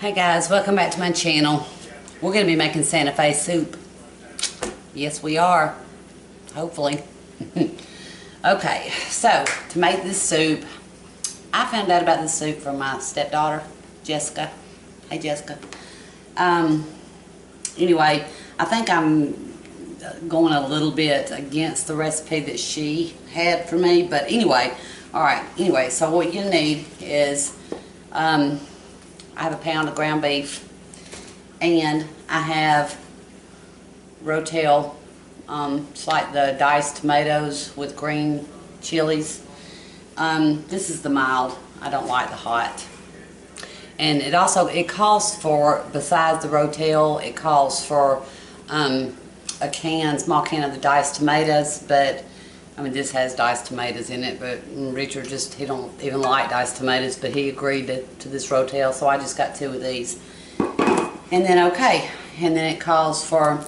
Hey guys, welcome back to my channel. We're going to be making Sante Fe soup. Yes, we are. Hopefully. Okay, so to make this soup, I found out about this soup from my stepdaughter, Jessica. Hey Jessica. Anyway, I think I'm going a little bit against the recipe that she had for me, but anyway, alright, anyway, so what you need is I have a pound of ground beef, and I have Rotel. It's like the diced tomatoes with green chilies. This is the mild. I don't like the hot. And it calls for, besides the Rotel, it calls for a small can of the diced tomatoes, but I mean, this has diced tomatoes in it, but Richard he don't even like diced tomatoes, but he agreed to this Rotel, so I just got 2 of these. And then, it calls for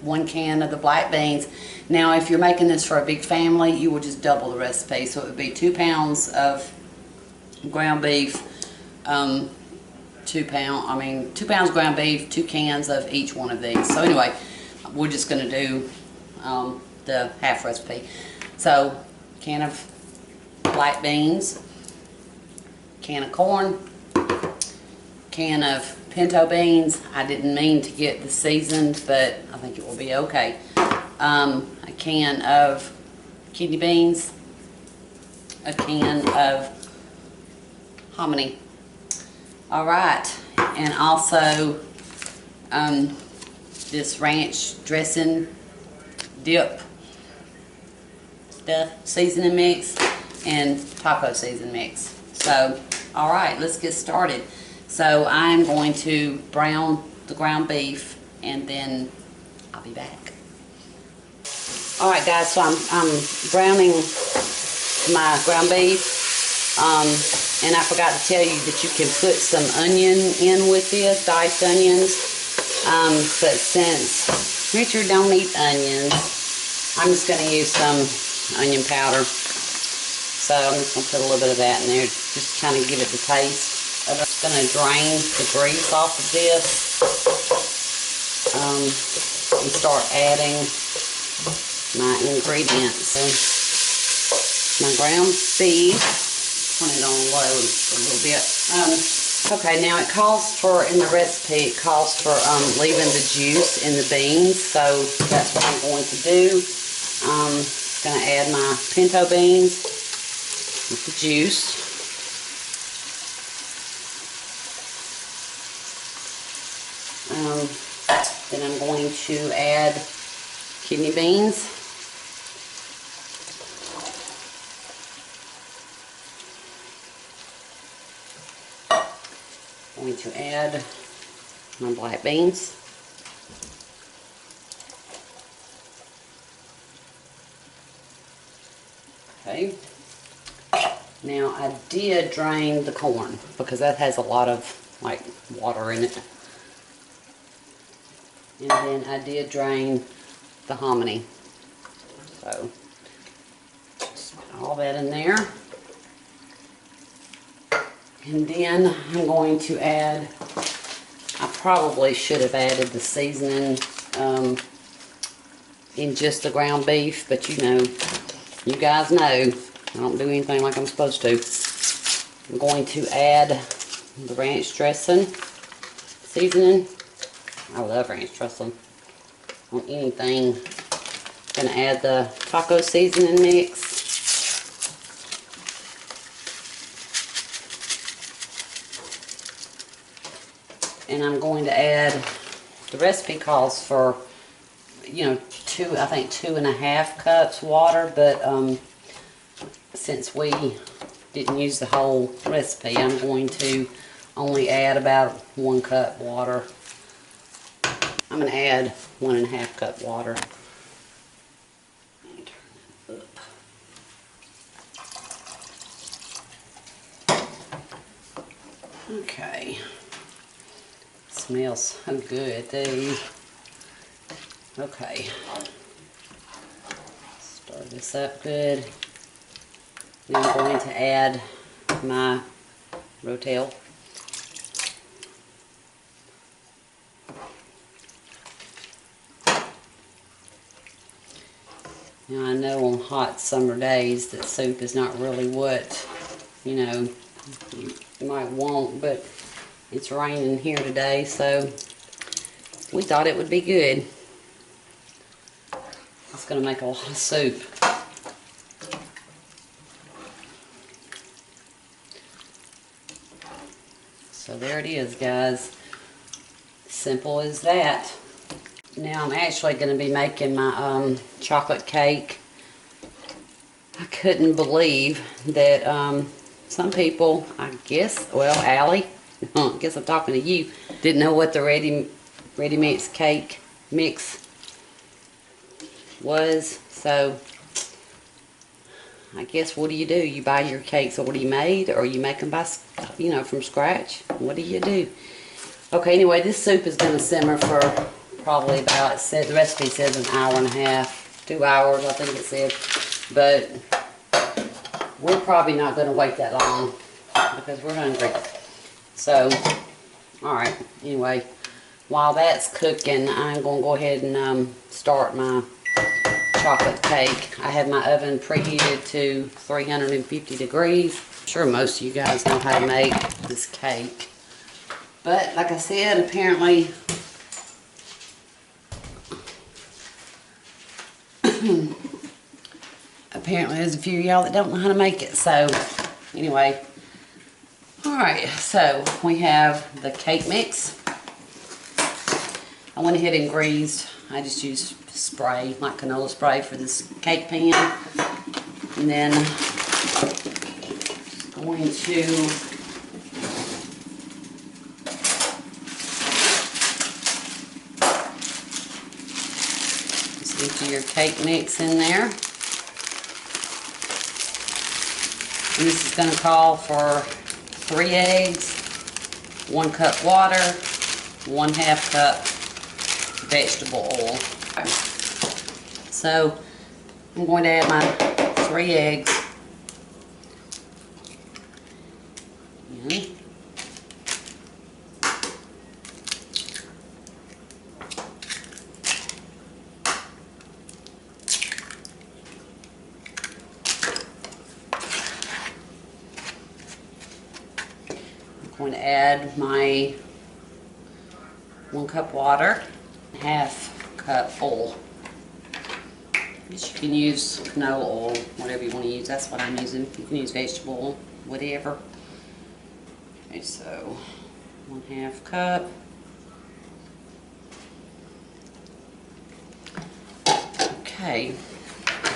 1 can of the black beans. Now, if you're making this for a big family, you will just double the recipe, so it would be 2 pounds of ground beef, 2 pounds ground beef, 2 cans of each one of these. So anyway, we're just going to do the half recipe. So, can of black beans, can of corn, can of pinto beans. I didn't mean to get the seasoned, but I think it will be okay. A can of kidney beans, a can of hominy. Alright, and also this ranch dressing dip stuff, seasoning mix, and taco season mix. So, alright, let's get started. So, I'm going to brown the ground beef, and then I'll be back. Alright guys, so I'm browning my ground beef, and I forgot to tell you that you can put some onion in with this, diced onions, but since Richard don't eat onions, I'm just going to use some onion powder. So I'm just going to put a little bit of that in there, just kind of give it the taste. I'm just going to drain the grease off of this, and start adding my ingredients. So my ground beef, turn it on low a little bit. Okay, now it calls for, in the recipe, it calls for leaving the juice in the beans, so that's what I'm going to do. I'm going to add my pinto beans with the juice. Then I'm going to add kidney beans. I'm going to add my black beans. Okay. Now I did drain the corn because that has a lot of like water in it. And then I did drain the hominy. So just put all that in there. And then I'm going to add, I probably should have added the seasoning in just the ground beef, but you guys know, I don't do anything like I'm supposed to. I'm going to add the ranch dressing seasoning. I love ranch dressing on anything. I'm going to add the taco seasoning mix. And I'm going to add, the recipe calls for, I think 2.5 cups water, but since we didn't use the whole recipe, I'm going to only add about 1 cup water. I'm going to add 1.5 cup water. Let me turn that up. Okay. Smells so good, dude. Okay. Stir this up good. Then I'm going to add my Rotel. Now I know on hot summer days that soup is not really what, you know, you might want, but it's raining here today, so we thought it would be good. It's going to make a lot of soup. So there it is, guys. Simple as that. Now I'm actually going to be making my chocolate cake. I couldn't believe that some people, I guess, well, Allie, I guess I'm talking to you, didn't know what the ready mix cake mix was. So I guess, what do? You buy your cakes already made, or you make them by, you know, from scratch? What do you do? Okay, anyway, this soup is going to simmer for probably about, the recipe says an hour and a half, 2 hours, I think it said. But we're probably not going to wait that long because we're hungry. So, alright, anyway, while that's cooking, I'm going to go ahead and start my chocolate cake. I have my oven preheated to 350 degrees. I'm sure most of you guys know how to make this cake. But, like I said, apparently there's a few of y'all that don't know how to make it. So, anyway. Alright, so we have the cake mix. I went ahead and greased. I just used spray, like canola spray, for this cake pan. And then I'm going to just empty your cake mix in there. And this is going to call for 3 eggs, 1 cup water, 1/2 cup vegetable oil. So I'm going to add my 3 eggs. I'm going to add my 1 cup water, 1/2 cup oil. I guess you can use canola oil, whatever you want to use. That's what I'm using. You can use vegetable oil, whatever. Okay, so 1/2 cup. Okay,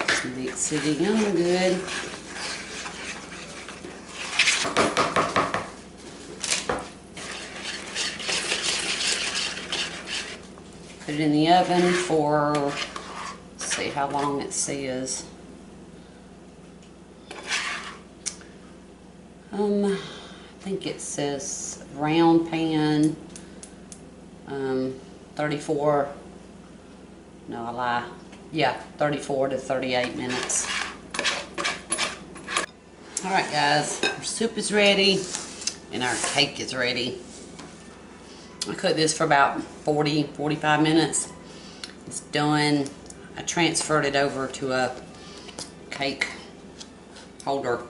just mix it in good. Put it in the oven for, let's see how long it says. I think it says round pan, 34, no, I lie. Yeah, 34 to 38 minutes. Alright guys, our soup is ready and our cake is ready. I cooked this for about 40-45 minutes. It's done. I transferred it over to a cake holder.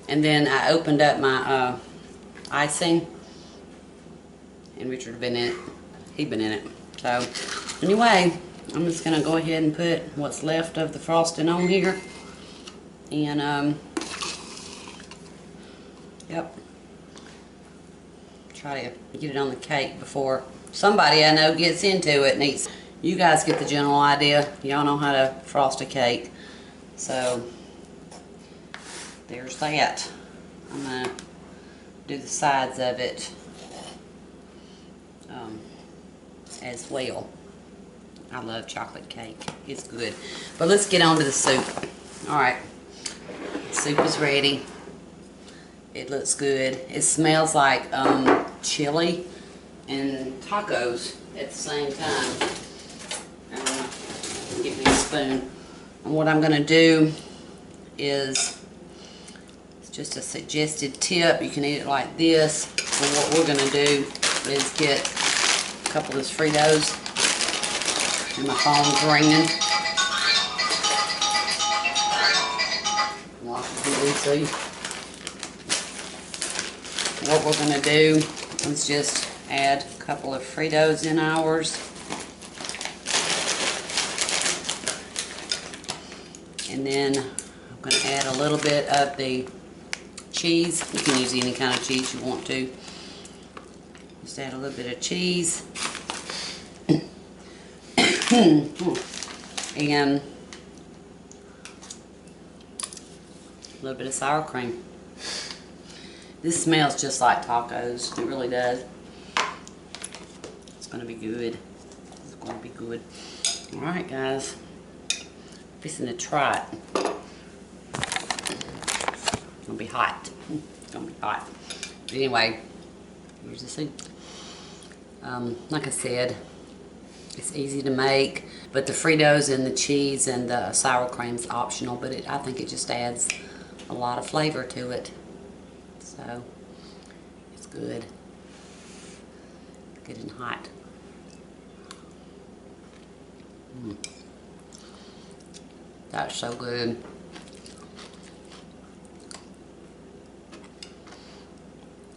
And then I opened up my icing. And Richard had been in it. He'd been in it. So, anyway, I'm just going to go ahead and put what's left of the frosting on here. And, yep. Try to get it on the cake before somebody I know gets into it and eats. You guys get the general idea. Y'all know how to frost a cake. So, there's that. I'm going to do the sides of it as well. I love chocolate cake. It's good. But let's get on to the soup. Alright. Soup is ready. It looks good. It smells like chili and tacos at the same time. Get me a spoon. And what I'm going to do is, it's just a suggested tip. You can eat it like this. And what we're going to do is get a couple of those Fritos. And my phone's ringing. see. What we're gonna do is just add a couple of Fritos in ours. And then I'm gonna add a little bit of the cheese. You can use any kind of cheese you want to. Just add a little bit of cheese. And a little bit of sour cream. This smells just like tacos. It really does. It's gonna be good. It's gonna be good. Alright guys. Fixing to try it. It's gonna be hot. It's gonna be hot. But anyway, here's the soup. Like I said, it's easy to make, but the Fritos and the cheese and the sour cream is optional, but I think it just adds a lot of flavor to it. So, it's good. Good and hot. That's so good.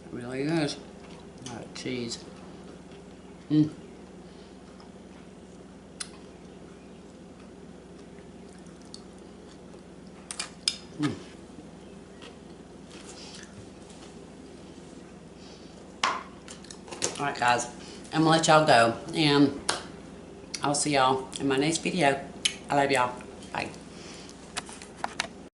It really is. A lot of cheese. Alright guys, I'm gonna let y'all go, and I'll see y'all in my next video. I love y'all. Bye.